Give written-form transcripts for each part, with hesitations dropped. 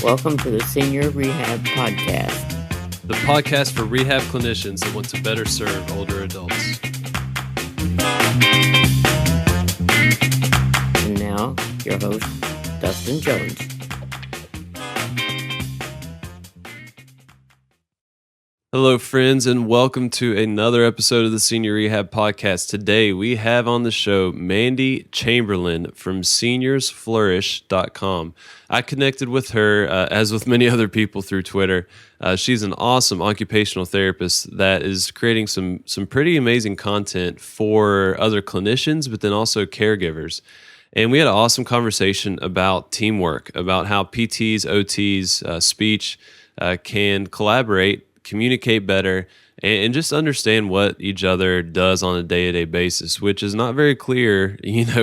Welcome to the Senior Rehab Podcast, the podcast for rehab clinicians that want to better serve older adults. And now, your host, Dustin Jones. Hello, friends, and welcome to another episode of the Senior Rehab Podcast. Today, we have on the show Mandy Chamberlain from seniorsflourish.com. I connected with her, as with many other people, through Twitter. She's an awesome occupational therapist that is creating some pretty amazing content for other clinicians, but then also caregivers. And we had an awesome conversation about teamwork, about how PTs, OTs, speech can collaborate, communicate better, and just understand what each other does on a day-to-day basis, which is not very clear,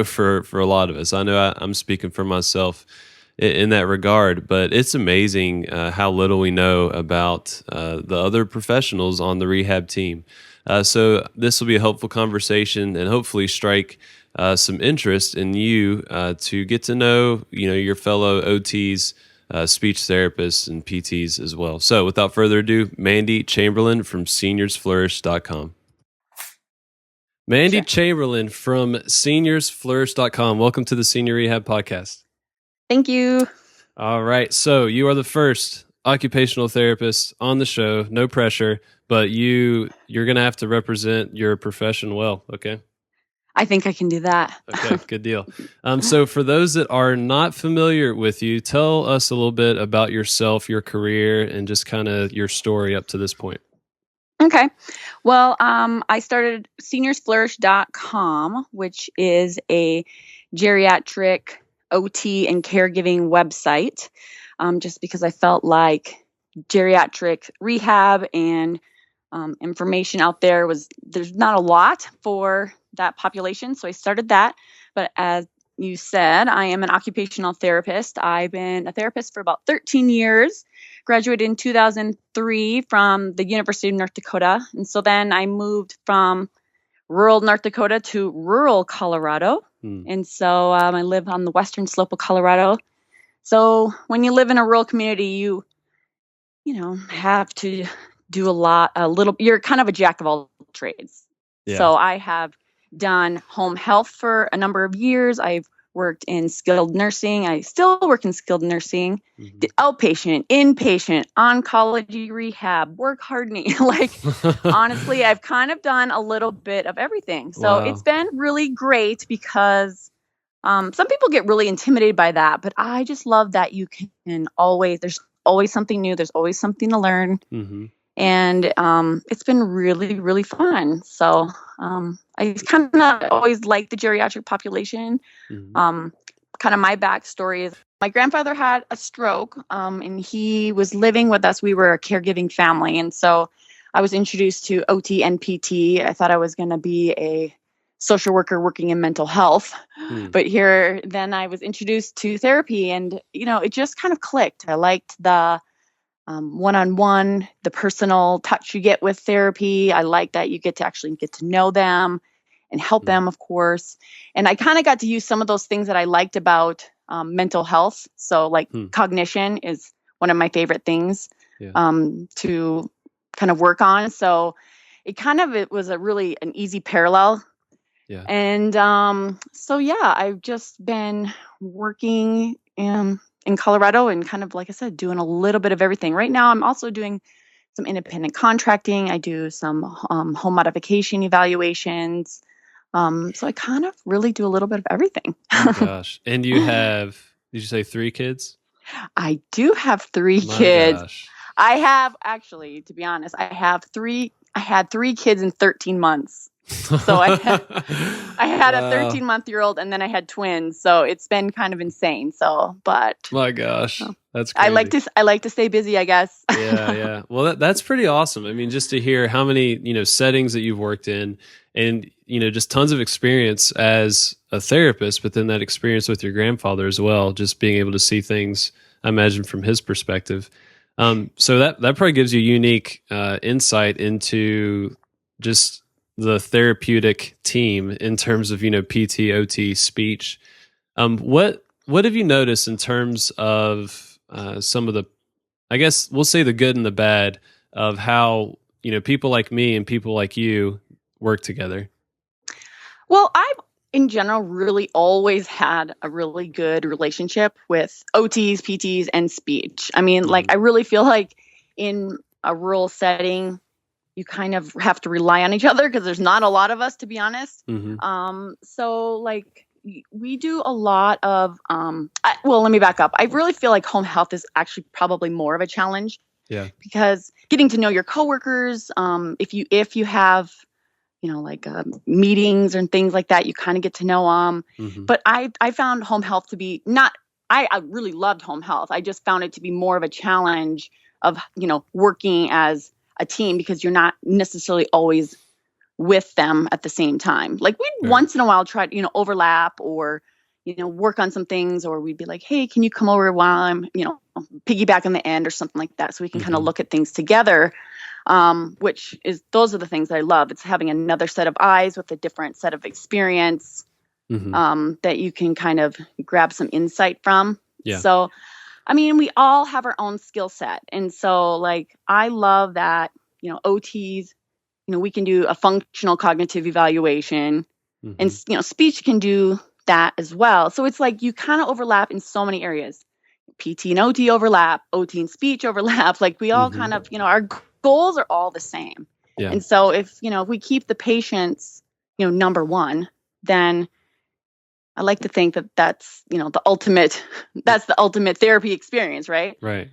for a lot of us. I know I'm speaking for myself in that regard, but it's amazing how little we know about the other professionals on the rehab team. So this will be a helpful conversation and hopefully strike some interest in you to get to know, your fellow OTs, speech therapists, and PTs as well. So without further ado, Mandy Chamberlain from seniorsflourish.com. Mandy Chamberlain from seniorsflourish.com. Welcome to the Senior Rehab Podcast. Thank you. All right. So you are the first occupational therapist on the show. No pressure, but you're going to have to represent your profession well. Okay. I think I can do that. Okay, good deal. So for those that are not familiar with you, tell us a little bit about yourself, your career, and just kind of your story up to this point. Okay. Well, I started seniorsflourish.com, which is a geriatric OT and caregiving website, just because I felt like geriatric rehab and information out there's not a lot for that population. So I started that. But as you said, I am an occupational therapist. I've been a therapist for about 13 years, graduated in 2003 from the University of North Dakota. And so then I moved from rural North Dakota to rural Colorado. And so I live on the western slope of Colorado. So when you live in a rural community, you have to do you're kind of a jack of all trades. Yeah. So I have done home health for a number of years. I've worked in skilled nursing. I still work in skilled nursing, outpatient, inpatient, oncology rehab, work hardening. Honestly, I've kind of done a little bit of everything. So It's been really great because some people get really intimidated by that, but I just love that there's always something new. There's always something to learn. Mm-hmm. And it's been really, really fun. So I kind of always liked the geriatric population. Mm-hmm. Kind of my backstory is my grandfather had a stroke and he was living with us. We were a caregiving family. And so I was introduced to OT and PT. I thought I was going to be a social worker working in mental health. But then I was introduced to therapy and, it just kind of clicked. I liked the one-on-one, the personal touch you get with therapy. I like that you get to know them and help them, of course. And I kind of got to use some of those things that I liked about mental health. So cognition is one of my favorite things to kind of work on. So it was an easy parallel. Yeah. And I've just been working in Colorado and kind of, like I said, doing a little bit of everything. Right now, I'm also doing some independent contracting. I do some home modification evaluations. So I kind of really do a little bit of everything. Oh, gosh. And you have, did you say 3 kids? I do have 3 kids. Gosh. I have, actually, to be honest, I had 3 kids in 13 months. So I had a 13-month-old and then I had twins. So it's been kind of insane. So, but my gosh, that's crazy. I like to stay busy, I guess. Yeah. Well, that's pretty awesome. I mean, just to hear how many, settings that you've worked in and, just tons of experience as a therapist, but then that experience with your grandfather as well, just being able to see things, I imagine, from his perspective. So that probably gives you unique insight into just the therapeutic team in terms of, PT, OT, speech. What have you noticed in terms of some of the, I guess we'll say the good and the bad of how, people like me and people like you work together? Well, I've in general really always had a really good relationship with OTs, PTs, and speech. I mean, like, I really feel like in a rural setting, you kind of have to rely on each other because there's not a lot of us, to be honest. So like we do a lot of, well, let me back up. I really feel like home health is actually probably more of a challenge. Yeah. Because getting to know your coworkers, if you have, meetings and things like that, you kind of get to know them. But I found home health to be I really loved home health. I just found it to be more of a challenge of, working as a team because you're not necessarily always with them at the same time. Like we'd once in a while try to, overlap or, work on some things, or we'd be like, hey, can you come over while I'm, piggyback on the end or something like that. So we can kind of look at things together. Those are the things that I love. It's having another set of eyes with a different set of experience, that you can kind of grab some insight from. Yeah. So, I mean, we all have our own skill set. And so like, I love that, OTs, we can do a functional cognitive evaluation and, speech can do that as well. So it's like, you kind of overlap in so many areas. PT and OT overlap, OT and speech overlap. Like we all kind of, our goals are all the same. Yeah. And so if we keep the patients, number one, then I like to think that that's the ultimate therapy experience, right? Right.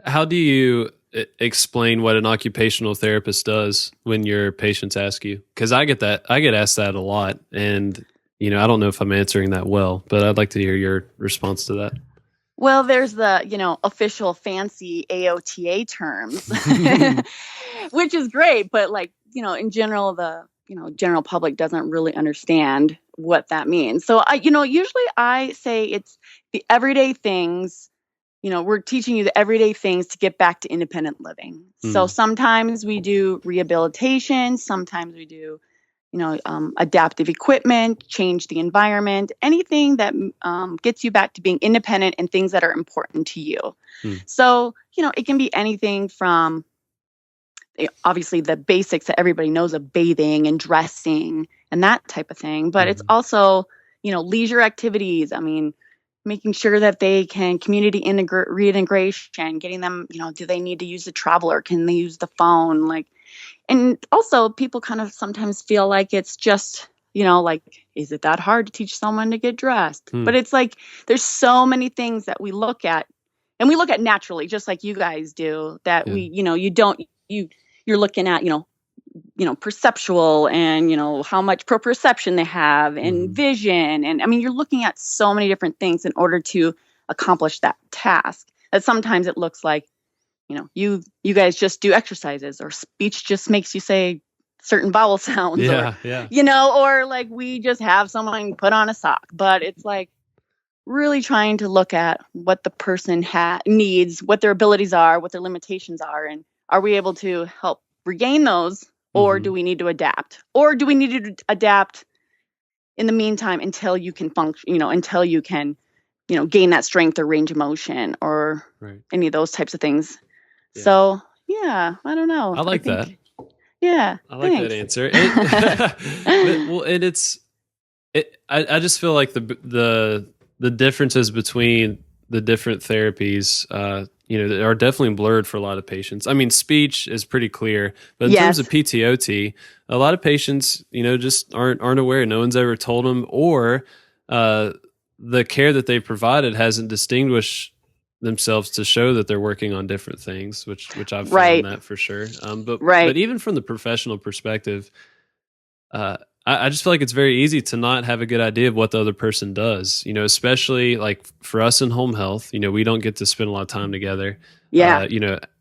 How do you explain what an occupational therapist does when your patients ask you? Because I get asked that a lot, and I don't know if I'm answering that well, but I'd like to hear your response to that. Well, there's the, official fancy AOTA terms, which is great. But like, in general, the, general public doesn't really understand what that means. So, usually I say it's the everyday things, we're teaching you the everyday things to get back to independent living. So sometimes we do rehabilitation. Sometimes we do, adaptive equipment, change the environment, anything that gets you back to being independent and things that are important to you. So, it can be anything from obviously the basics that everybody knows of bathing and dressing and that type of thing. But it's also, leisure activities. I mean, making sure that they can community reintegration, getting them, do they need to use the traveler? Can they use the phone? Like, and also people kind of sometimes feel like it's just, like, is it that hard to teach someone to get dressed? But it's like, there's so many things that we look at, and we look at naturally, just like you guys do, that you're looking at, perceptual and, how much proprioception they have and vision. And I mean, you're looking at so many different things in order to accomplish that task, that sometimes it looks like, you guys just do exercises, or speech just makes you say certain vowel sounds, or like we just have someone put on a sock. But it's like really trying to look at what the person needs, what their abilities are, what their limitations are, and are we able to help regain those, or do we need to adapt, or do we need to adapt in the meantime until you can function, until you can, gain that strength or range of motion or any of those types of things. Yeah. So, yeah, I don't know. I like that. Yeah. I like that answer. I just feel like the differences between the different therapies, are definitely blurred for a lot of patients. I mean, speech is pretty clear, but in terms of PTOT, a lot of patients, just aren't aware. No one's ever told them, or the care that they've provided hasn't distinguished themselves to show that they're working on different things, which I've found that for sure. But even from the professional perspective, I just feel like it's very easy to not have a good idea of what the other person does, especially like for us in home health, we don't get to spend a lot of time together. Yeah.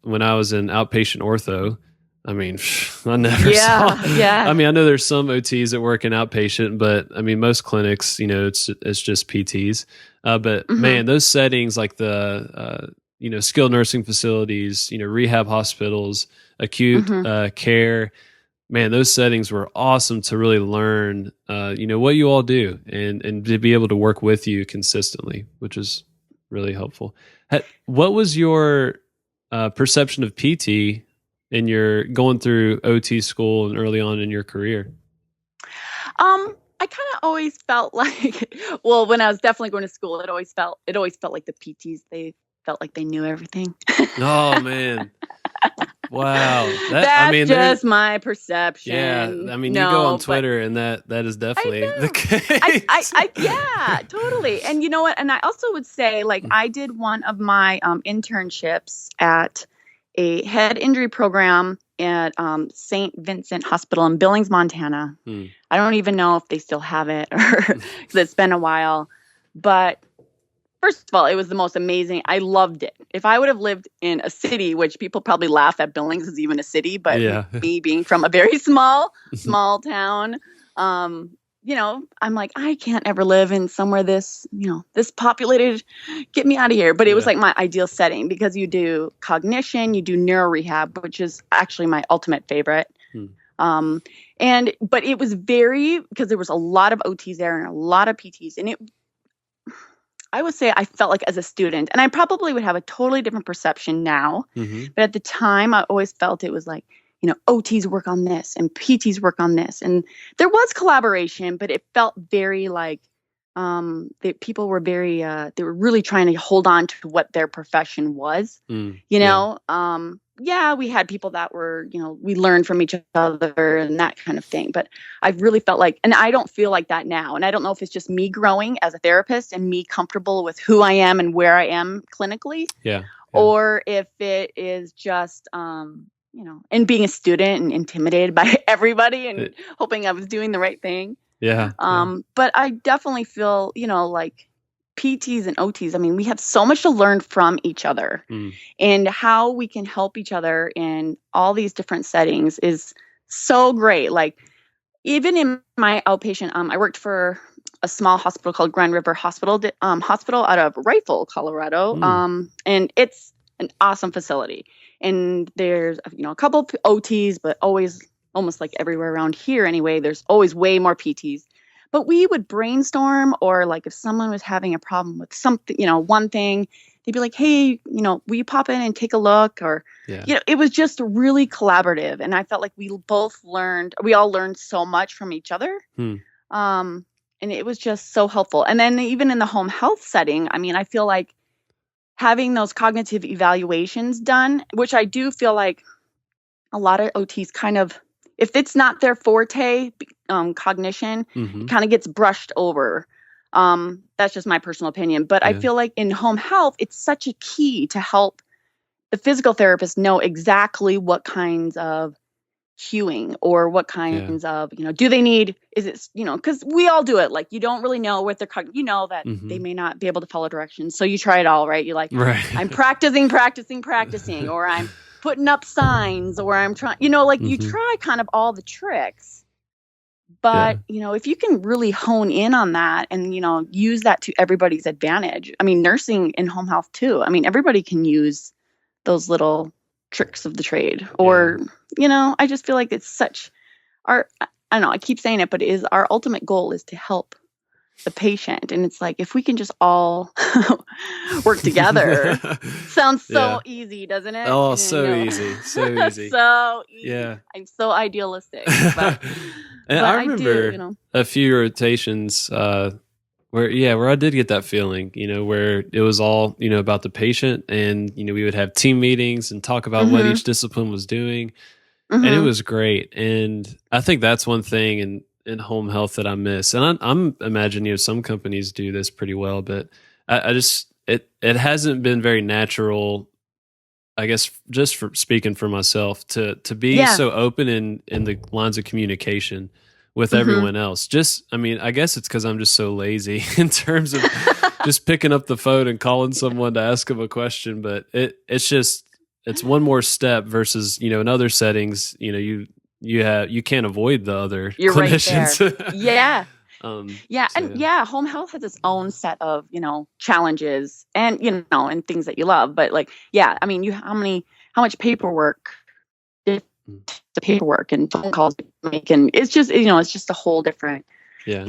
When I was in outpatient ortho, I mean, I never saw. Yeah. I mean, I know there's some OTs that work in outpatient, but I mean, most clinics, it's just PTs. But man, those settings like the, skilled nursing facilities, rehab hospitals, acute care, man, those settings were awesome to really learn, what you all do and to be able to work with you consistently, which is really helpful. What was your perception of PT in your going through OT school and early on in your career? I kind of always felt like, well, when I was definitely going to school, it always felt like the PTs, they felt like they knew everything. Oh man. Wow. That's just my perception. Yeah. I mean, you go on Twitter and that is definitely the case. Yeah, totally. And you know what? And I also would say, like, I did one of my internships at a head injury program at St. Vincent Hospital in Billings, Montana. I don't even know if they still have it, or 'cause it's been a while. But first of all, it was the most amazing. I loved it. If I would have lived in a city, which people probably laugh at Billings is even a city, but me being from a very small town, I'm like, I can't ever live in somewhere this populated. Get me out of here. But it was like my ideal setting because you do cognition, you do neuro rehab, which is actually my ultimate favorite. But it was because there was a lot of OTs there and a lot of PTs, and I would say I felt like as a student, and I probably would have a totally different perception now, but at the time I always felt it was like, OTs work on this and PTs work on this. And there was collaboration, but it felt very like people were they were really trying to hold on to what their profession was, we had people that were, we learned from each other and that kind of thing. But I really felt like, and I don't feel like that now. And I don't know if it's just me growing as a therapist and me comfortable with who I am and where I am clinically, or if it is just, and being a student and intimidated by everybody and hoping I was doing the right thing. But I definitely feel, like PTs and OTs, I mean, we have so much to learn from each other, and how we can help each other in all these different settings is so great. Like, even in my outpatient, I worked for a small hospital called Grand River Hospital out of Rifle, Colorado. And it's an awesome facility. And there's, a couple of OTs, but always, almost like everywhere around here anyway, there's always way more PTs. But we would brainstorm, or like if someone was having a problem with something, one thing, they'd be like, hey, will you pop in and take a look? Or, it was just really collaborative. And I felt like we all learned so much from each other. And it was just so helpful. And then even in the home health setting, I mean, I feel like having those cognitive evaluations done, which I do feel like a lot of OTs kind of, if it's not their forte, cognition, it kind of gets brushed over. That's just my personal opinion. But I feel like in home health, it's such a key to help the physical therapist know exactly what kinds of cueing or what kinds of, do they need, is it, because we all do it. Like, you don't really know what they're, that they may not be able to follow directions. So you try it all, right? You're like, I'm practicing, or I'm putting up signs, or I'm trying, you try kind of all the tricks. But, if you can really hone in on that and, use that to everybody's advantage. I mean, nursing in home health too. I mean, everybody can use those little tricks of the trade, or, I just feel like it's I don't know, I keep saying it, but our ultimate goal is to help the patient. And it's like, if we can just all work together, sounds so easy, doesn't it? Oh, so easy. So easy. So easy. Yeah. I'm so idealistic. But I remember a few rotations where I did get that feeling, where it was all, about the patient, and, we would have team meetings and talk about what each discipline was doing. And it was great. And I think that's one thing in home health that I miss. And I'm imagining, some companies do this pretty well, but I just, it hasn't been very natural, I guess, just for speaking for myself, to be so open in the lines of communication with everyone else. I guess it's because I'm just so lazy in terms of just picking up the phone and calling someone to ask them a question. But it's one more step versus, in other settings, you can't avoid the other clinicians. Right there. Home health has its own set of, challenges and, and things that you love. But like, how much paperwork the paperwork and phone calls you make, and it's just it's just a whole different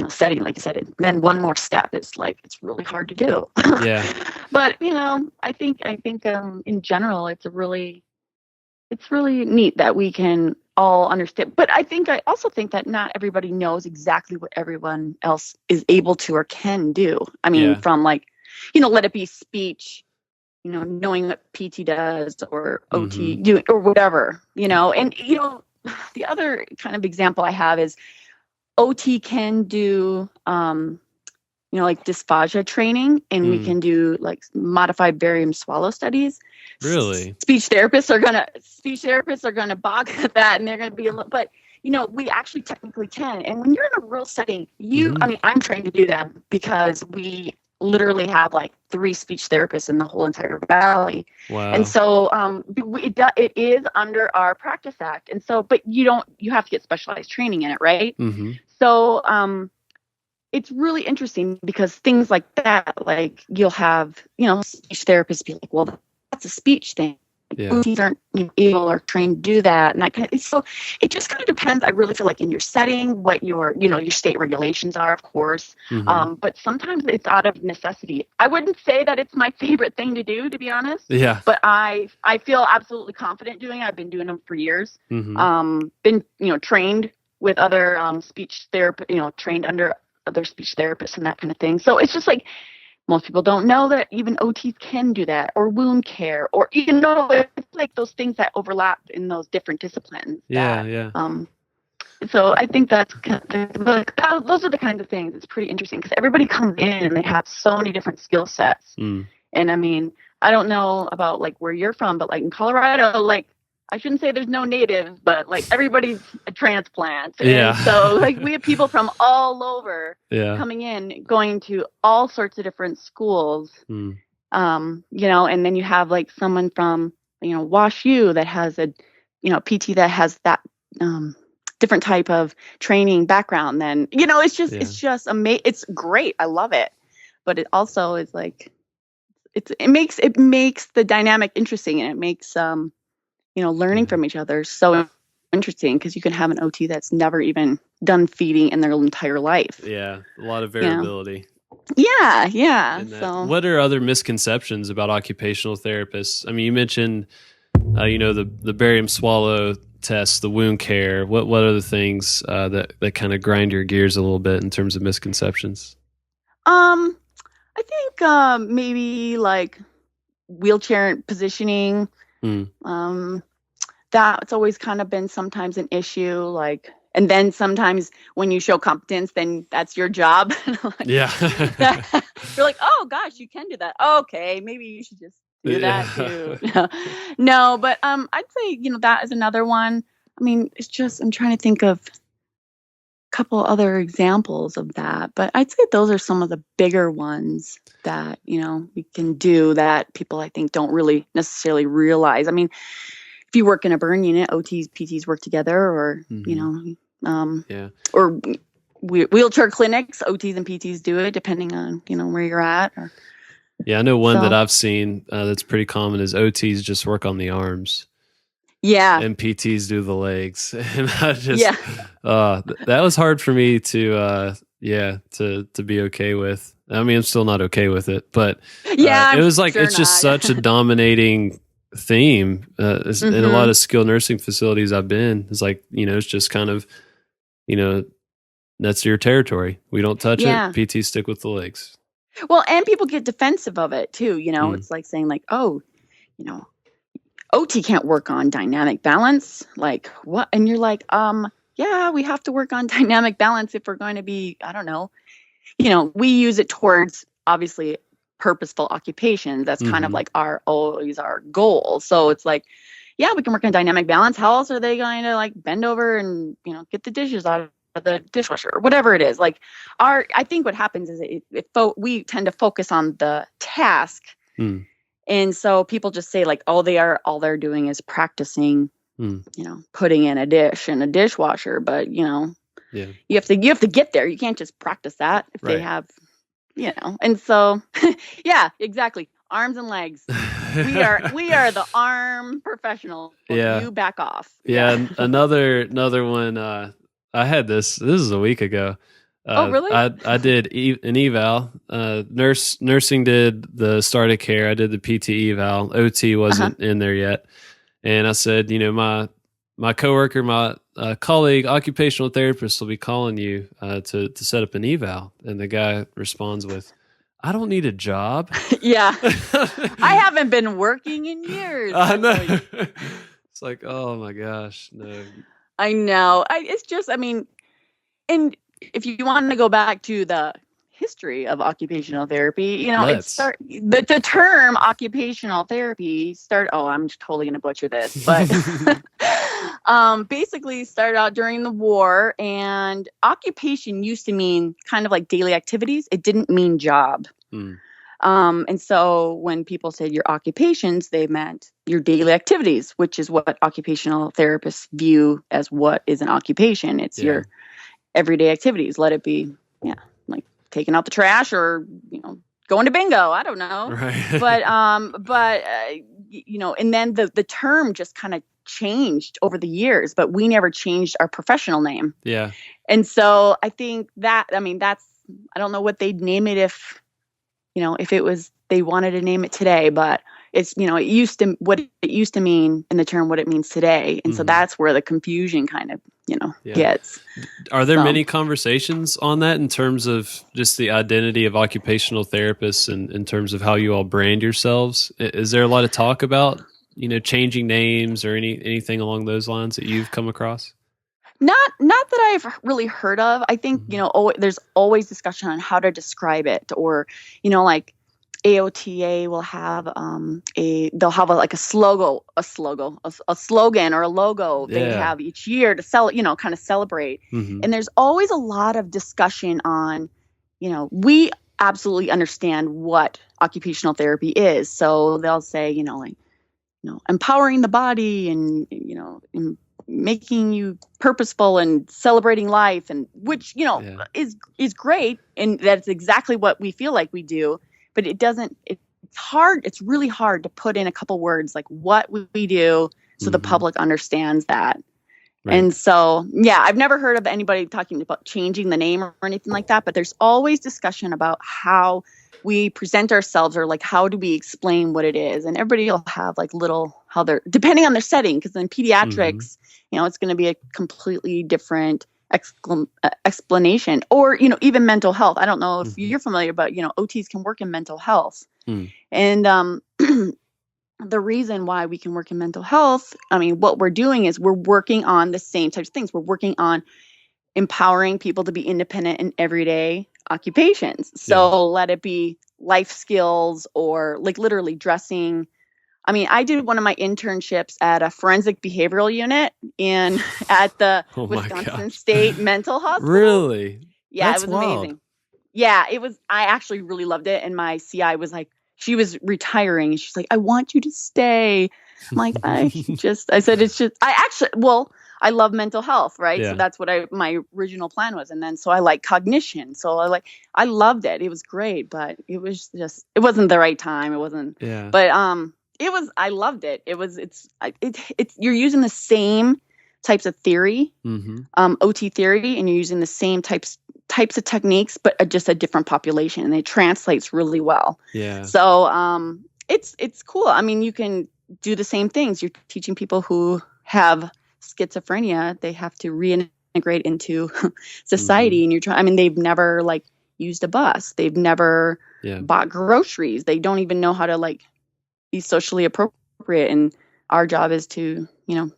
setting. Like I said, and then one more step is like it's really hard to do. Yeah. But I think in general it's really neat that we can all understand. But I also think that not everybody knows exactly what everyone else is able to or can do. I mean, from like, let it be speech, knowing what PT does or OT doing or whatever, and, the other kind of example I have is OT can do, like dysphagia training, and we can do like modified barium swallow studies. Really? Speech therapists are gonna balk at that, and they're gonna be but we actually technically can. And when you're in a rural setting, I mean, I'm trained to do them because we literally have like 3 speech therapists in the whole entire valley. Wow. And so it is under our Practice Act. And so, but you have to get specialized training in it, right? So it's really interesting because things like that, like you'll have, speech therapists be like, well, that's a speech thing. OTs aren't able or trained to do that. And so it just kind of depends. I really feel like in your setting, what your state regulations are, of course. But sometimes it's out of necessity. I wouldn't say that it's my favorite thing to do, to be honest. Yeah. But I feel absolutely confident doing it. I've been doing them for years. Been, trained with other speech therapy, trained under other speech therapists and that kind of thing. So it's just like, most people don't know that even OTs can do that, or wound care, or it's like those things that overlap in those different disciplines. So I think those are the kinds of things. It's pretty interesting because everybody comes in and they have so many different skill sets. And I mean, I don't know about like where you're from, but like in Colorado, like I shouldn't say there's no natives, but like everybody's a transplant. And so like we have people from all over coming in, going to all sorts of different schools. And then you have like someone from, Wash U that has a, PT that has that different type of training background. Then, it's just amazing. It's great. I love it. But it also is like, it makes the dynamic interesting, and it makes, learning from each other so interesting because you can have an OT that's never even done feeding in their entire life. Yeah, a lot of variability. Yeah. So, what are other misconceptions about occupational therapists? I mean, you mentioned, the barium swallow test, the wound care. What are the things that kind of grind your gears a little bit in terms of misconceptions? I think maybe like wheelchair positioning. That's always kind of been sometimes an issue, like, and then sometimes when you show competence, then that's your job. You're like, oh gosh, you can do that. Okay, maybe you should just do that too. No, but I'd say that is another one. I mean, it's just I'm trying to think of a couple other examples of that, but I'd say those are some of the bigger ones that we can do that people I think don't really necessarily realize. I mean, if you work in a burn unit, OTs, PTs work together, or or wheelchair clinics, OTs and PTs do it depending on where you're at. I know one that I've seen that's pretty common is OTs just work on the arms. And PTs do the legs, and I just that was hard for me to be okay with. I mean, I'm still not okay with it, but it was like it's just such a dominating theme in a lot of skilled nursing facilities I've been. It's like it's just kind of that's your territory. We don't touch it. PTs stick with the legs. Well, and people get defensive of it too. It's like saying like, oh, OT can't work on dynamic balance. Like what? And you're like, we have to work on dynamic balance if we're going to be, I don't know, we use it towards obviously purposeful occupations. That's kind of like always our goal. So it's like, we can work on dynamic balance. How else are they going to like bend over and, get the dishes out of the dishwasher or whatever it is? Like I think what happens is we tend to focus on the task. And so people just say like, all they're doing is practicing, putting in a dish in a dishwasher. But, you have to get there. You can't just practice that if they have, and so, exactly. Arms and legs. We are the arm professionals. Yeah. You back off. Yeah. Another one. I had this is a week ago. Oh, really? I did an eval. Nursing did the start of care. I did the PT eval. OT wasn't in there yet. And I said, my coworker, my colleague, occupational therapist will be calling you to set up an eval. And the guy responds with, I don't need a job. Yeah. I haven't been working in years. I know. It's like, oh my gosh, no. I know. It's just, and if you want to go back to the history of occupational therapy, the term occupational therapy I'm totally going to butcher this, but basically started out during the war, and occupation used to mean kind of like daily activities. It didn't mean job. And so when people said your occupations, they meant your daily activities, which is what occupational therapists view as what is an occupation. It's your everyday activities. Let it be, like taking out the trash or, going to bingo. I don't know. Right. But and then the term just kind of changed over the years, but we never changed our professional name. Yeah. And so I think I don't know what they'd name it if it was, they wanted to name it today, but it's, it used to mean in the term what it means today. And so that's where the confusion kind of, gets. Are there many conversations on that in terms of just the identity of occupational therapists and in terms of how you all brand yourselves? Is there a lot of talk about, changing names or anything along those lines that you've come across? Not that I've really heard of. I think, there's always discussion on how to describe it, or, like AOTA will have they'll have a slogan or a logo they have each year to kind of celebrate. And there's always a lot of discussion on, we absolutely understand what occupational therapy is. So they'll say, empowering the body and, making you purposeful and celebrating life, and which, is great. And that's exactly what we feel like we do. But it's really hard to put in a couple words like what we do so the public understands that. Right. And so, I've never heard of anybody talking about changing the name or anything like that, but there's always discussion about how we present ourselves, or like how do we explain what it is. And everybody will have like how they're, depending on their setting, because in pediatrics, it's going to be a completely different explanation, or even mental health. I don't know if you're familiar, but OTs can work in mental health. And the reason why we can work in mental health, what we're doing is we're working on the same types of things. We're working on empowering people to be independent in everyday occupations. So let it be life skills, or like literally dressing. I did one of my internships at a forensic behavioral unit at the Wisconsin State Mental Hospital. Really? Yeah, That's it was wild. amazing. Yeah, it was. I actually really loved it. And my CI was like, she was retiring, and she's like, I want you to stay. I'm like, I love mental health, right? Yeah. So that's what my original plan was. And then, so I like cognition. So I loved it. It was great, but it wasn't the right time. It wasn't, but, I loved it. You're using the same types of theory, OT theory, and you're using the same types of techniques, but just a different population, and it translates really well. Yeah. So, it's cool. You can do the same things. You're teaching people who have schizophrenia, they have to reintegrate into society, and you're trying, they've never used a bus. They've never bought groceries. They don't even know how to be socially appropriate. And our job is to,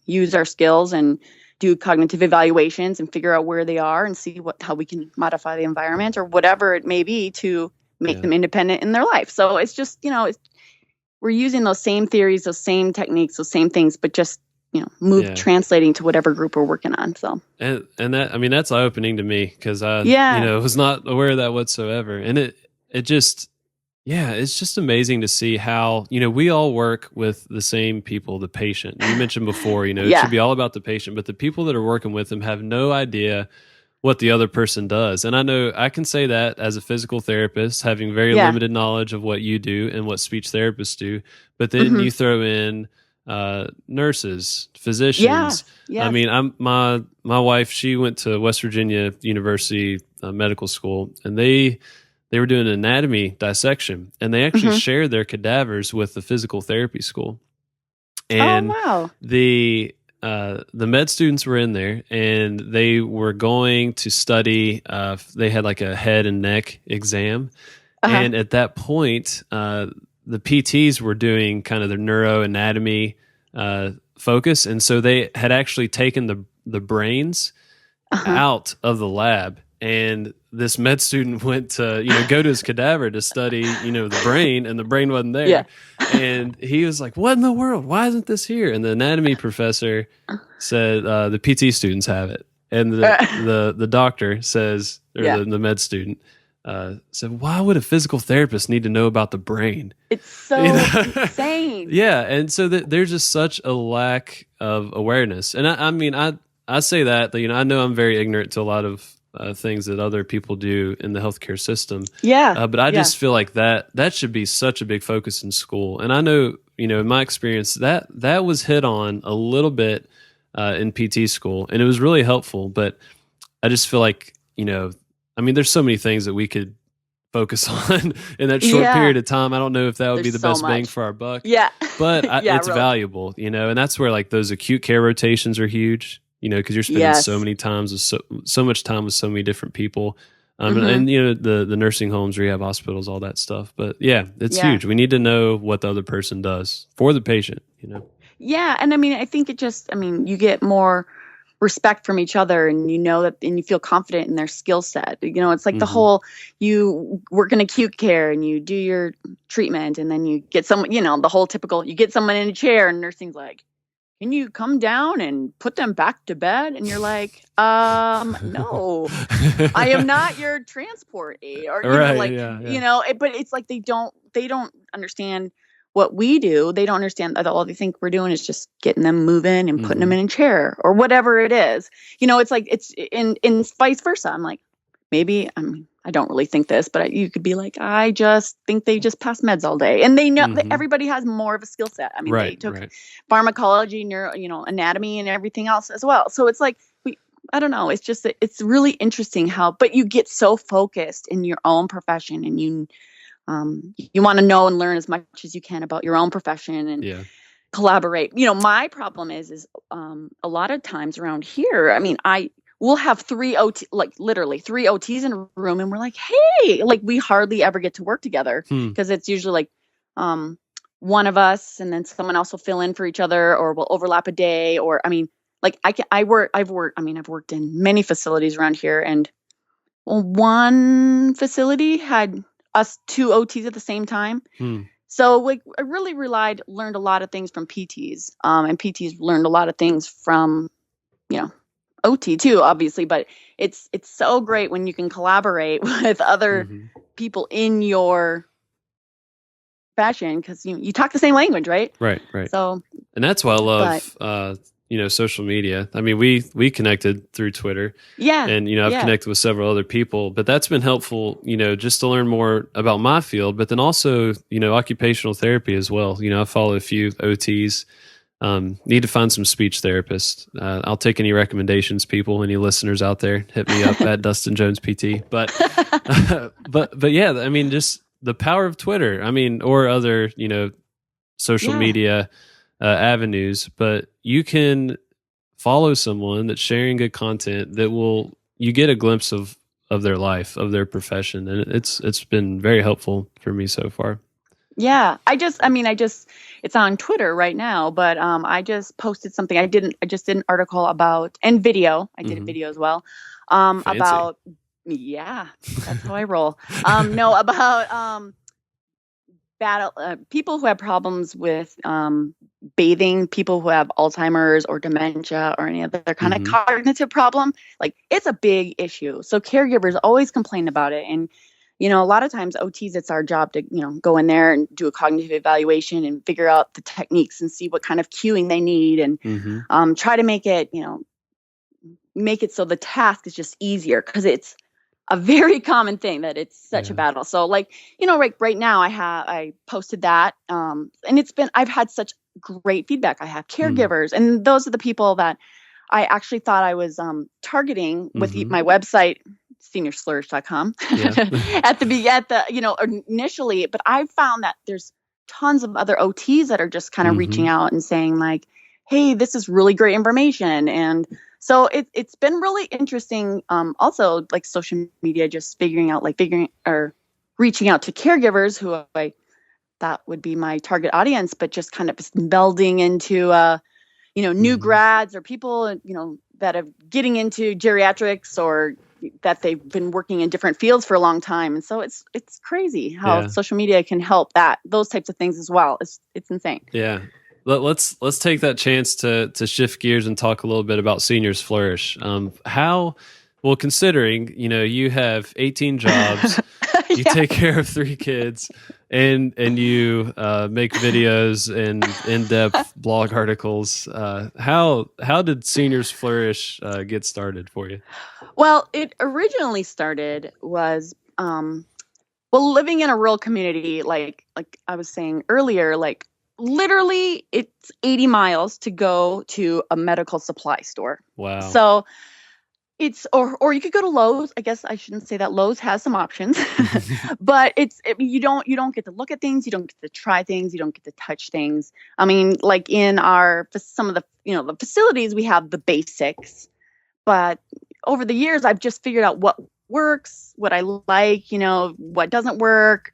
use our skills and do cognitive evaluations and figure out where they are and see how we can modify the environment or whatever it may be to make them independent in their life. So it's just, we're using those same theories, those same techniques, those same things, but just, translating to whatever group we're working on. So, and that, that's eye-opening to me, because I, was not aware of that whatsoever. And it's just amazing to see how, we all work with the same people, the patient. You mentioned before, it should be all about the patient, but the people that are working with them have no idea what the other person does. And I know I can say that as a physical therapist, having very limited knowledge of what you do and what speech therapists do. But then you throw in nurses, physicians. Yeah. I mean, my wife, she went to West Virginia University Medical School, and they were doing anatomy dissection, and they actually shared their cadavers with the physical therapy school. And the med students were in there, and they were going to study. They had like a head and neck exam, and at that point, the PTs were doing kind of their neuroanatomy focus, and so they had actually taken the brains out of the lab. And this med student went to, go to his cadaver to study, the brain, and the brain wasn't there. Yeah. And he was like, what in the world? Why isn't this here? And the anatomy professor said, the PT students have it. And the doctor says, or the med student said, why would a physical therapist need to know about the brain? It's so insane. Yeah. And so there's just such a lack of awareness. And I say that, I know I'm very ignorant to a lot of things that other people do in the healthcare system. Yeah. But I just feel like that should be such a big focus in school. And I know, in my experience, that was hit on a little bit in PT school, and it was really helpful. But I just feel like, there's so many things that we could focus on in that short period of time. I don't know if that would be the best bang for our buck. Yeah. But it's really valuable, and that's where like those acute care rotations are huge. Because you're spending so many times with so much time with so many different people, and the nursing homes, rehab hospitals, all that stuff. But it's huge. We need to know what the other person does for the patient. Yeah, and I think it just, you get more respect from each other, and that, and you feel confident in their skill set. It's like the whole, you work in acute care and you do your treatment, and then you get someone, the whole typical, you get someone in a chair, and nursing's like, can you come down and put them back to bed? And you're like, no, I am not your transport aide. Or, but it's like, they don't understand what we do. They don't understand that all they think we're doing is just getting them moving and putting them in a chair or whatever it is. It's like, it's in vice versa. I'm like, maybe I don't really think this, but you could be like, I just think they just pass meds all day, and they know that everybody has more of a skill set. They took pharmacology, anatomy, and everything else as well. So it's like, I don't know. It's just, it's really interesting but you get so focused in your own profession, and you want to know and learn as much as you can about your own profession and collaborate. My problem is a lot of times around here, we'll have three OTs in a room, and we're like, hey, like we hardly ever get to work together because it's usually like one of us, and then someone else will fill in for each other, or we'll overlap a day. Or I've worked in many facilities around here, and one facility had us two OTs at the same time. So I really learned a lot of things from PTs, and PTs learned a lot of things from, OT too, obviously, but it's so great when you can collaborate with other people in your fashion, because you talk the same language, right? Right. So, and that's why I love social media. We connected through Twitter. Yeah. And I've connected with several other people, but that's been helpful, just to learn more about my field, but then also, occupational therapy as well. I follow a few OTs. Need to find some speech therapists. I'll take any recommendations, people, any listeners out there, hit me up at Dustin Jones PT. But yeah, just the power of Twitter, or other, social media avenues, but you can follow someone that's sharing good content that you get a glimpse of their life, of their profession. And it's been very helpful for me so far. Yeah. It's on Twitter right now, but I just posted something. I just did an article about, and video. I did a video as well. About, that's how I roll. About people who have problems with bathing, people who have Alzheimer's or dementia or any other kind of cognitive problem. Like, it's a big issue. So caregivers always complain about it. And a lot of times OTs, it's our job to, go in there and do a cognitive evaluation and figure out the techniques and see what kind of cueing they need, and try to make it, make it so the task is just easier, because it's a very common thing that it's such a battle. So like, right now I posted that, and I've had such great feedback. I have caregivers, and those are the people that I actually thought I was targeting with my website, seniorsflourish.com initially, but I've found that there's tons of other OTs that are just kind of reaching out and saying like, hey, this is really great information. And so it's been really interesting. Also like social media, just reaching out to caregivers who I thought would be my target audience, but just kind of melding into, new grads or people, that are getting into geriatrics, or that they've been working in different fields for a long time. And so it's crazy how social media can help those types of things as well. It's insane. Yeah. Let's take that chance to shift gears and talk a little bit about Seniors Flourish. Considering, you have 18 jobs, you take care of 3 kids, and you make videos and in-depth blog articles. How did Seniors Flourish get started for you? Well, it originally started was living in a rural community, like I was saying earlier, like literally it's 80 miles to go to a medical supply store. Wow. So it's, or you could go to Lowe's. I guess I shouldn't say that. Lowe's has some options, but you don't get to look at things. You don't get to try things. You don't get to touch things. I mean, like in some of the, the facilities, we have the basics, but over the years, I've just figured out what works, what I like, what doesn't work.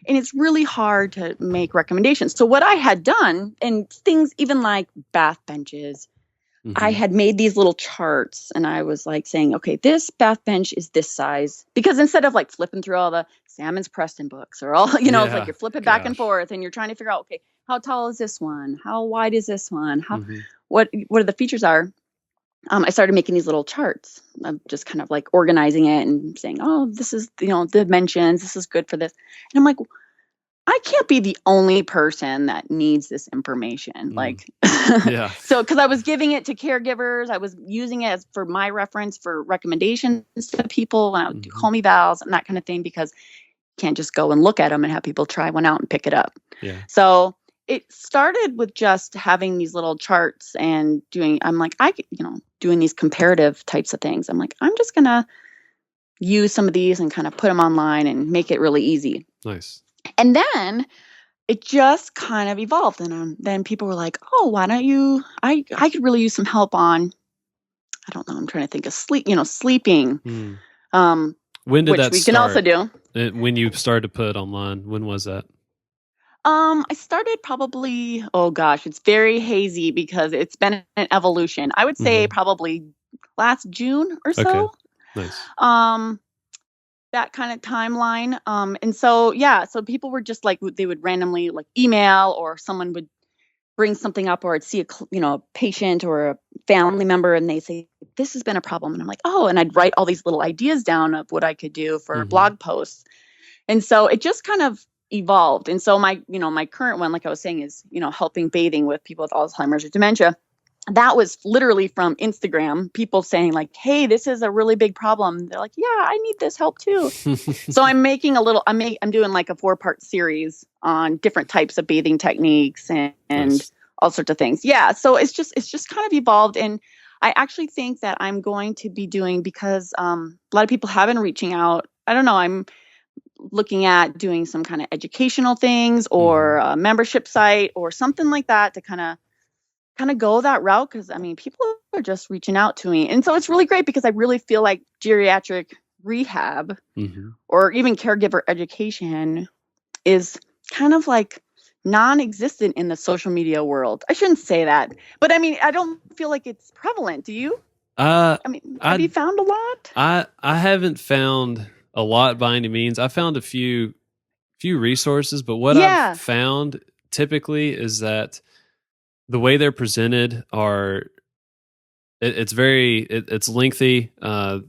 And it's really hard to make recommendations. So what I had done, and things even like bath benches, I had made these little charts, and I was like saying, okay, this bath bench is this size, because instead of like flipping through all the Salmon's Preston books or all, it's like you're flipping back and forth and you're trying to figure out, okay, how tall is this one? How wide is this one? What are the features are? I started making these little charts of just kind of like organizing it and saying, oh, this is, the dimensions, this is good for this. And I'm like, I can't be the only person that needs this information. So, because I was giving it to caregivers, I was using it for my reference for recommendations to people when I would do call me vals and that kind of thing, because you can't just go and look at them and have people try one out and pick it up. Yeah. So it started with just having these little charts and doing these comparative types of things. I'm like, I'm just going to use some of these and kind of put them online and make it really easy. Nice. And then it just kind of evolved. And then people were like, oh, why don't you, I could really use some help on, I don't know, I'm trying to think of sleeping. When did that start? We can also do. When you started to put online, when was that? I started probably, oh gosh, it's very hazy because it's been an evolution. I would say probably last June or so. Okay. Nice. That kind of timeline. And so, so people were just like, they would randomly like email, or someone would bring something up, or I'd see a patient or a family member, and they say, this has been a problem. And I'm like, oh, and I'd write all these little ideas down of what I could do for blog posts. And so it just kind of evolved. And so my current one, like I was saying, is, helping bathing with people with Alzheimer's or dementia. That was literally from Instagram, people saying like, hey, this is a really big problem. They're like, yeah, I need this help too. So I'm making I'm doing like a 4-part series on different types of bathing techniques and nice. All sorts of things. Yeah. So it's just kind of evolved. And I actually think that I'm going to be doing, because a lot of people have been reaching out. I don't know. I'm looking at doing some kind of educational things, or a membership site or something like that, to kind of go that route, because people are just reaching out to me. And so it's really great, because I really feel like geriatric rehab or even caregiver education is kind of like non-existent in the social media world. I shouldn't say that, but I don't feel like it's prevalent. Do you? Have you found a lot? I haven't found a lot by any means. I found a few resources, but what I've found typically is that the way they're presented it's lengthy.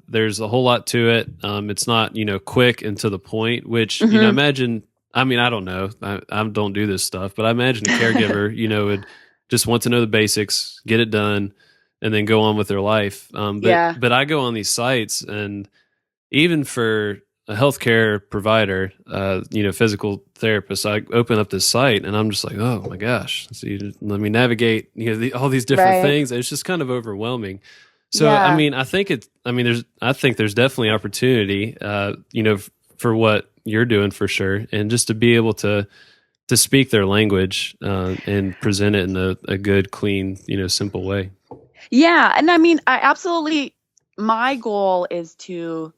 There's a whole lot to it. It's not, quick and to the point, which, imagine, I don't know. I don't do this stuff, but I imagine a caregiver, would just want to know the basics, get it done, and then go on with their life. But I go on these sites, and even for a healthcare provider, physical therapist, I open up this site and I'm just like, oh my gosh, so let me navigate, all these different things. It's just kind of overwhelming. So, I mean, I think there's definitely opportunity, for what you're doing for sure. And just to be able to speak their language, and present it in a good, clean, simple way. Yeah. And I mean, my goal is to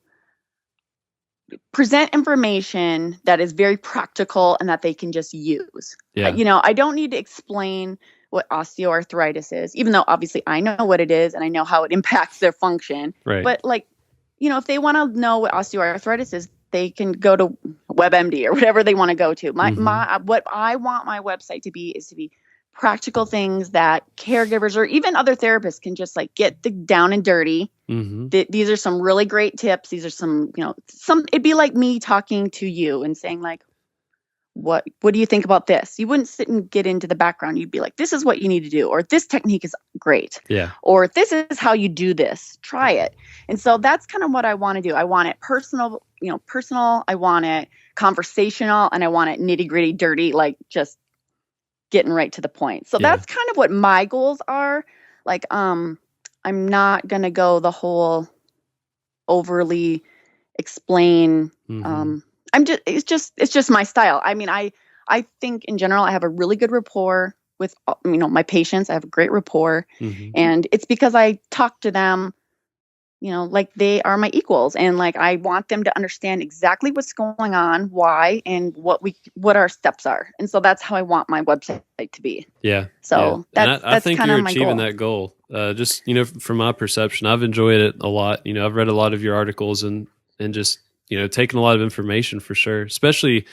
present information that is very practical and that they can just use. Yeah. I don't need to explain what osteoarthritis is, even though obviously I know what it is and I know how it impacts their function. Right. But if they want to know what osteoarthritis is, they can go to WebMD or whatever they want to go to. What I want my website to be is to be practical things that caregivers or even other therapists can just get down and dirty. Mm-hmm. These are some really great tips. These are some, it'd be like me talking to you and saying what do you think about this? You wouldn't sit and get into the background. You'd be like, this is what you need to do, or this technique is great. Yeah. Or this is how you do this. Try it. And so that's kind of what I want to do. I want it personal, I want it conversational, and I want it nitty gritty, dirty, just getting right to the point. So that's kind of what my goals are. I'm not going to go the whole overly explain. Mm-hmm. It's just my style. I mean, I think in general, I have a really good rapport with, my patients. I have a great rapport, mm-hmm. and it's because I talk to them, like they are my equals, and I want them to understand exactly what's going on, why, and what our steps are. And so that's how I want my website to be. Yeah. So that's I think kind you're of my achieving goal. that goal. Just, from my perception, I've enjoyed it a lot. I've read a lot of your articles and just, taken a lot of information for sure, especially,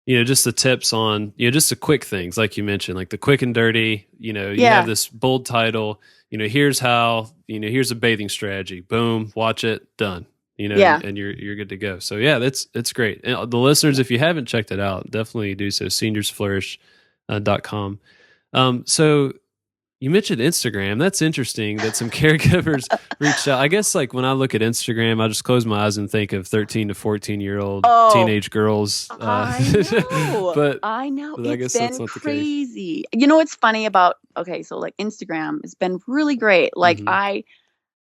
just the tips on, just the quick things, like you mentioned, like the quick and dirty, you have this bold title, here's how, here's a bathing strategy, boom, watch it, done, and you're good to go. So yeah, it's great. And the listeners, if you haven't checked it out, definitely do so. seniorsflourish.com. So you mentioned Instagram. That's interesting that some caregivers reached out. I guess when I look at Instagram, I just close my eyes and think of 13 to 14-year-old teenage girls. I know. I know. But it's been crazy. What's funny about, Instagram has been really great. Mm-hmm. I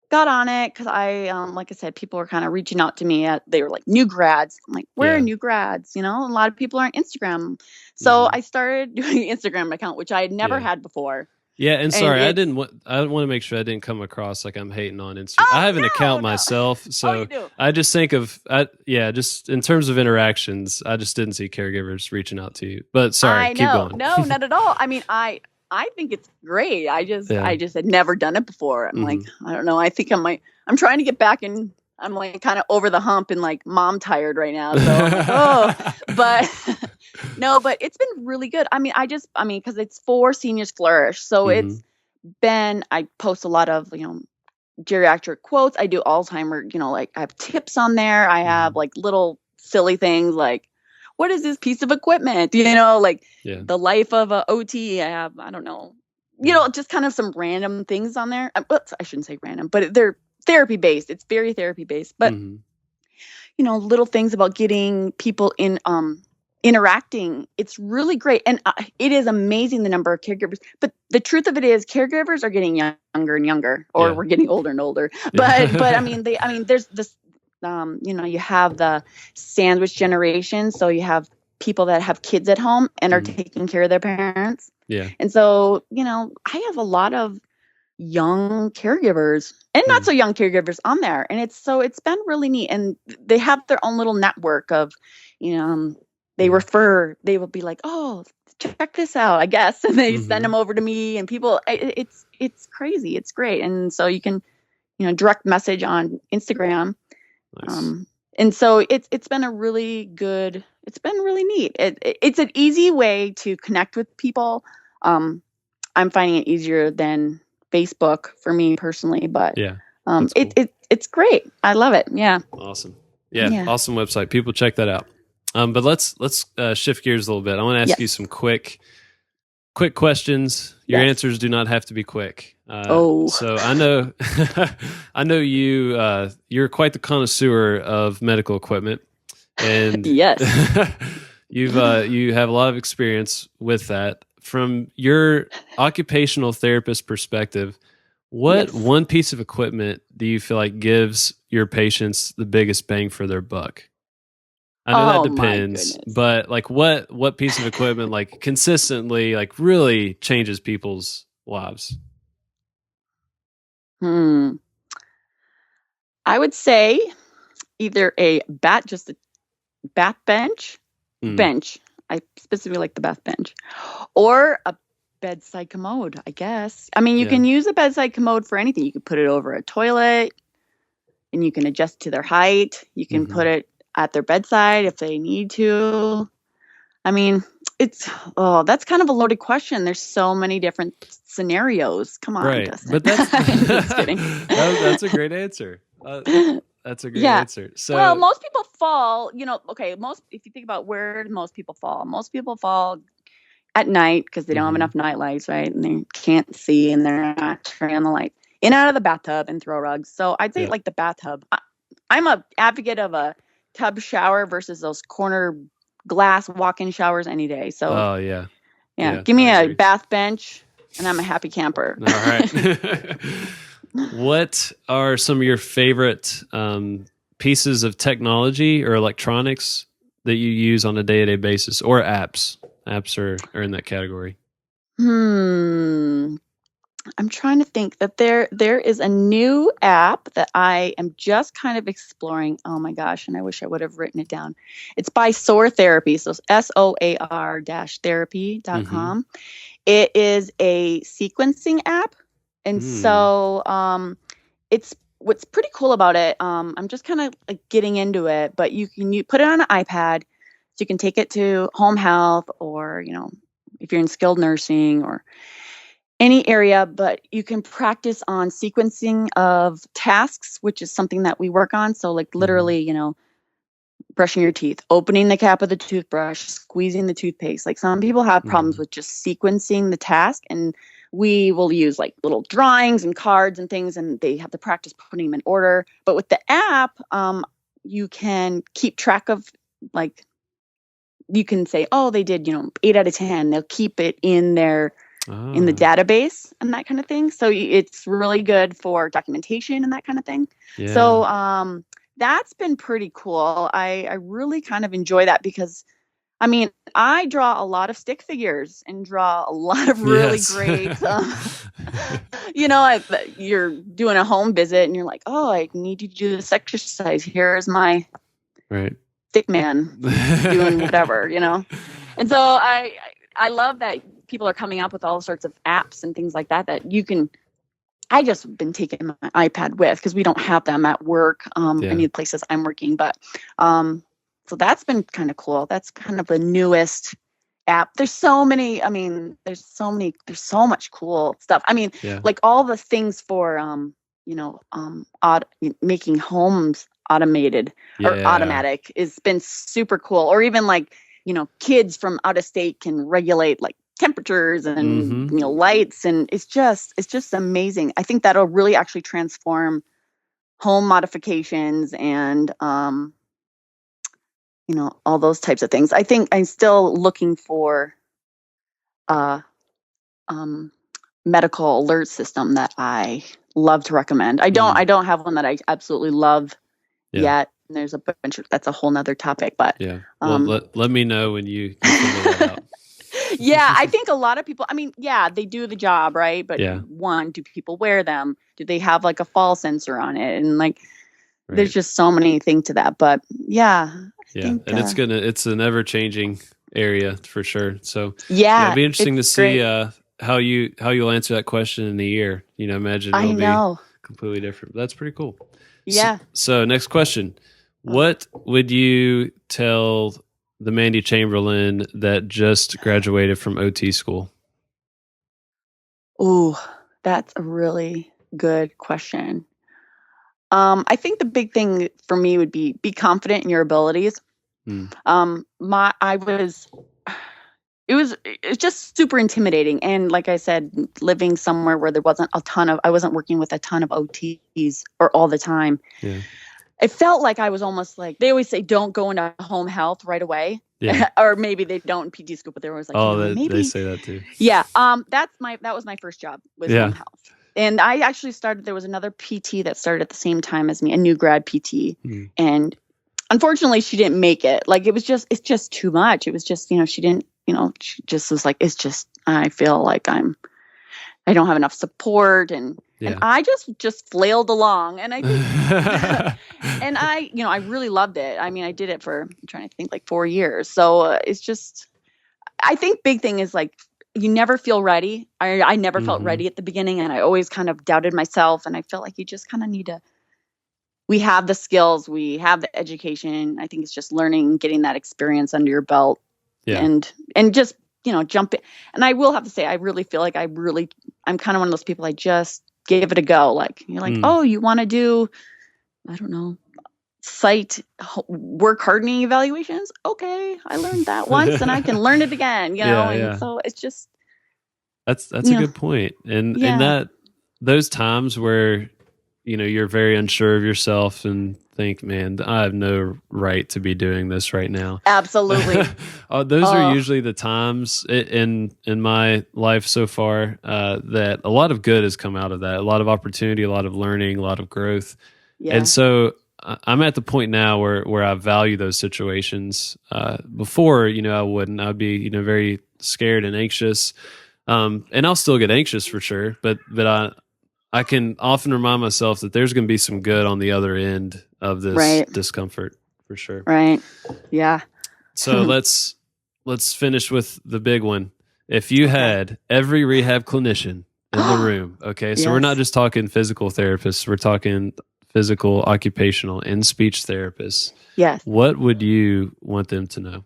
got on it because like I said, people were kind of reaching out to me. They were new grads. I'm like, where are new grads? A lot of people are on Instagram. So mm-hmm. I started doing an Instagram account, which I had never had before. Yeah, and sorry, I want to make sure I didn't come across like I'm hating on Instagram. I have an account myself, so I just think of just in terms of interactions, I just didn't see caregivers reaching out to you. But sorry, keep going. No, not at all. I mean, I think it's great. I just had never done it before. I'm mm-hmm. I don't know. I think I'm trying to get back in. I'm kind of over the hump and mom tired right now. So but no, but it's been really good. I mean, because it's for Seniors Flourish. So mm-hmm. it's been, I post a lot of, geriatric quotes. I do Alzheimer, I have tips on there. I have little silly things what is this piece of equipment? The life of a OT. I have, I don't know, just kind of some random things on there. I shouldn't say random, but they're therapy based. It's very therapy based, but mm-hmm. Little things about getting people in, interacting. It's really great. And it is amazing the number of caregivers, but the truth of it is caregivers are getting younger and younger, or we're getting older and older. But there's this, you have the sandwich generation. So you have people that have kids at home and are taking care of their parents. Yeah. And so, I have a lot of young caregivers and not so young caregivers on there. And it's been really neat. And they have their own little network of, they will be like, oh, check this out, I guess. And they send them over to me, and people, it's crazy. It's great. And so you can, direct message on Instagram. Nice. And so it's been it's been really neat. It's an easy way to connect with people. I'm finding it easier than Facebook for me personally, but cool. It's great. I love it. Yeah. Awesome. Yeah. Awesome website. People check that out. But let's shift gears a little bit. I want to ask you some quick questions. Your answers do not have to be quick. So I know, I know you're quite the connoisseur of medical equipment, and yes, you have a lot of experience with that. From your occupational therapist perspective, what one piece of equipment do you feel like gives your patients the biggest bang for their buck? I know that depends, but like what piece of equipment like consistently like really changes people's lives? I would say either just a bath bench. I specifically like the bath bench, or a bedside commode, I guess. I mean, you can use a bedside commode for anything. You can put it over a toilet and you can adjust to their height. You can put it at their bedside if they need to. I mean, that's kind of a loaded question. There's so many different scenarios. Come on, Dustin. But that's just kidding. That's a great answer. That's a great answer. So, well, most people fall, if you think about where most people fall at night because they don't have enough night lights, right? And they can't see and they're not turning on the light. In and out of the bathtub and throw rugs. So I'd say like the bathtub. I'm a advocate of a tub shower versus those corner glass walk-in showers any day. So give me a bath bench and I'm a happy camper. All right. What are some of your favorite pieces of technology or electronics that you use on a day-to-day basis, or apps? Apps are in that category. I'm trying to think that there is a new app that I am just kind of exploring. Oh my gosh, and I wish I would have written it down. It's by SOAR Therapy, so SOAR-therapy.com. It is a sequencing app. And so it's what's pretty cool about it. I'm just kind of like getting into it, but you put it on an iPad, so you can take it to home health or, if you're in skilled nursing or any area, but you can practice on sequencing of tasks, which is something that we work on. So like literally, brushing your teeth, opening the cap of the toothbrush, squeezing the toothpaste. Like some people have problems with just sequencing the task, and we will use like little drawings and cards and things, and they have to practice putting them in order. But with the app, you can keep track of, like, you can say, oh, they did, 8 out of 10. They'll keep it in their in the database and that kind of thing. So it's really good for documentation and that kind of thing. Yeah. So that's been pretty cool. I really kind of enjoy that because, I mean, I draw a lot of stick figures and draw a lot of really great, you're doing a home visit and you're like, oh, I need you to do this exercise. Here's my stick man doing whatever, And so I love that people are coming up with all sorts of apps and things like that you can. I just been taking my iPad with because we don't have them at work, any of the places I'm working. But so that's been kind of cool. That's kind of the newest app. There's so many. I mean, there's so much cool stuff. I mean, like all the things for making homes automated or automatic has been super cool. Or even like, kids from out of state can regulate like temperatures and lights, and it's just amazing. I think that'll really actually transform home modifications and all those types of things. I think I'm still looking for medical alert system that I love to recommend. I don't have one that I absolutely love yet. And there's a bunch of, that's a whole nother topic, but let me know when you figure that out. Yeah, I think a lot of people, I mean, they do the job, right? But one, do people wear them? Do they have like a fall sensor on it? And like, there's just so many things to that. But I think, and it's an ever changing area for sure. So it'll be interesting to see how you'll answer that question in a year. Imagine it'll be completely different. But that's pretty cool. Yeah. So next question. What would you tell the Mandy Chamberlain that just graduated from OT school? Oh, that's a really good question. I think the big thing for me would be confident in your abilities. it's just super intimidating. And like I said, living somewhere where there wasn't I wasn't working with a ton of OTs or all the time. Yeah. It felt like I was almost like, they always say, don't go into home health right away. Yeah. Or maybe they don't in PT school, but they're always like, maybe they say that too. Yeah. That was my first job, was home health. And I actually there was another PT that started at the same time as me, a new grad PT. And unfortunately she didn't make it. Like, it's just too much. It was just, she didn't, she just was like, I feel like I don't have enough support. And I just flailed along. And I think, and I really loved it. I mean, I did it for, I'm trying to think, like 4 years. So it's just, I think big thing is like, you never feel ready. I never felt ready at the beginning, and I always kind of doubted myself. And I felt like you just kind of need to, we have the skills, we have the education. I think it's just learning, getting that experience under your belt. Yeah. And just, jump in. And I will have to say, I really feel like I'm kind of one of those people, I just give it a go. Like, you're like, oh, you want to do, I don't know, site work hardening evaluations? Okay, I learned that once and I can learn it again, and so it's just, that's a good point. And that those times where you're very unsure of yourself and think, man, I have no right to be doing this right now. Absolutely. Those are usually the times in my life so far that a lot of good has come out of that. A lot of opportunity, a lot of learning, a lot of growth. Yeah. And so I'm at the point now where I value those situations. Before, I wouldn't. I'd be, very scared and anxious. And I'll still get anxious for sure, but I can often remind myself that there's going to be some good on the other end of this discomfort, for sure. Right. Yeah. So let's finish with the big one. If you had every rehab clinician in the room, okay, so we're not just talking physical therapists, we're talking physical, occupational, and speech therapists. Yes. What would you want them to know?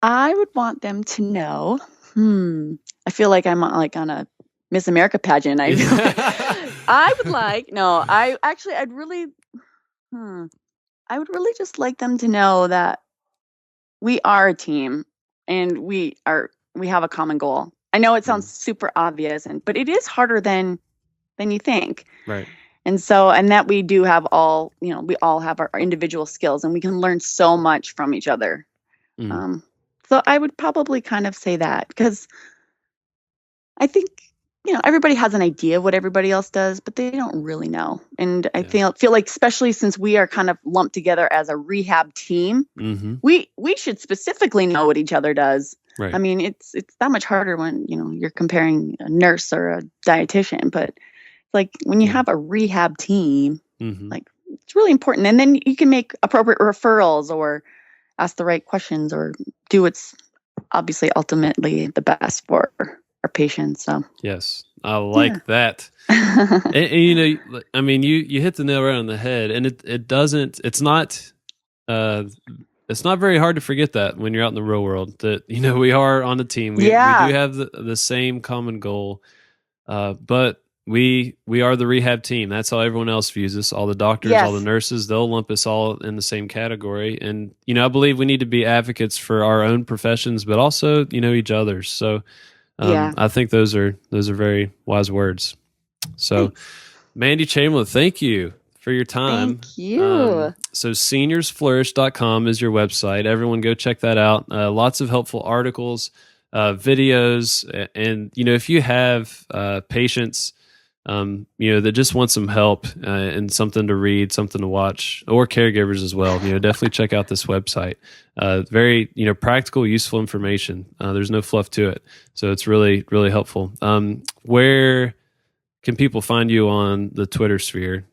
I would want them to know, I feel like I'm like on a Miss America pageant. I'd really just like them to know that we are a team and we have a common goal. I know it sounds super obvious, but it is harder than you think. Right. And so, and that we do have we all have our individual skills and we can learn so much from each other. So I would probably kind of say that, because I think, everybody has an idea of what everybody else does, but they don't really know. And I feel like, especially since we are kind of lumped together as a rehab team, we should specifically know what each other does. Right. I mean, it's that much harder when, you're comparing a nurse or a dietitian, but like when you have a rehab team, like it's really important. And then you can make appropriate referrals or ask the right questions or do what's obviously ultimately the best for our patients. So yes, I like that. and I mean, you hit the nail right on the head, and it's not very hard to forget that when you're out in the real world that, we are on a team. We do have the same common goal, but we are the rehab team. That's how everyone else views us. All the doctors, all the nurses, they'll lump us all in the same category. And, I believe we need to be advocates for our own professions, but also, each other's. So I think those are very wise words. So Mandy Chamberlain, thank you for your time. Thank you. So seniorsflourish.com is your website. Everyone go check that out. Lots of helpful articles, videos. And, if you have patients, that just want some help and something to read, something to watch, or caregivers as well, definitely check out this website. Very, practical, useful information. There's no fluff to it. So it's really, really helpful. Where can people find you on the Twitter sphere?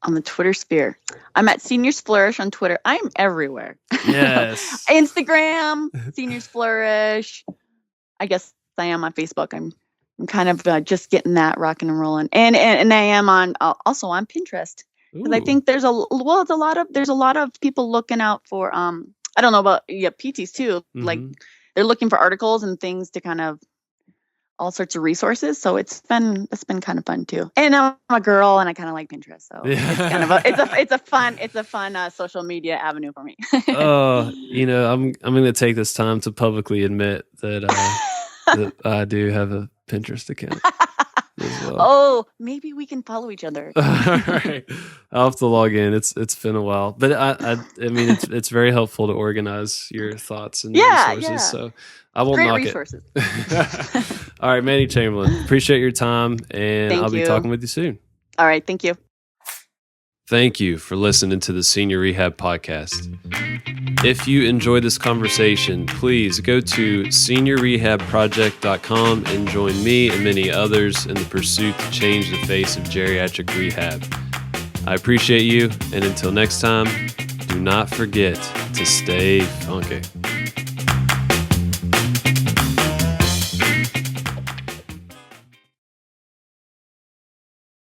On the Twitter sphere, I'm at Seniors Flourish on Twitter. I'm everywhere. Yes. Instagram, Seniors Flourish. I guess I am on Facebook. I'm kind of just getting that rocking and rolling, and I am also on Pinterest, because I think there's a lot of people looking out for I don't know about PTs too, like they're looking for articles and things to kind of all sorts of resources. So it's been kind of fun too. And I'm a girl and I kind of like Pinterest. So it's kind of it's a fun social media avenue for me. I'm going to take this time to publicly admit that, that I do have a Pinterest account as well. Oh, maybe we can follow each other. All right. I'll have to log in. It's been a while, but I mean, it's very helpful to organize your thoughts and resources. Yeah. So I won't Great knock resources. it. All right, Mandy Chamberlain, appreciate your time, and I'll be talking with you soon. All right. Thank you. Thank you for listening to the Senior Rehab Podcast. If you enjoyed this conversation, please go to seniorrehabproject.com and join me and many others in the pursuit to change the face of geriatric rehab. I appreciate you, and until next time, do not forget to stay funky.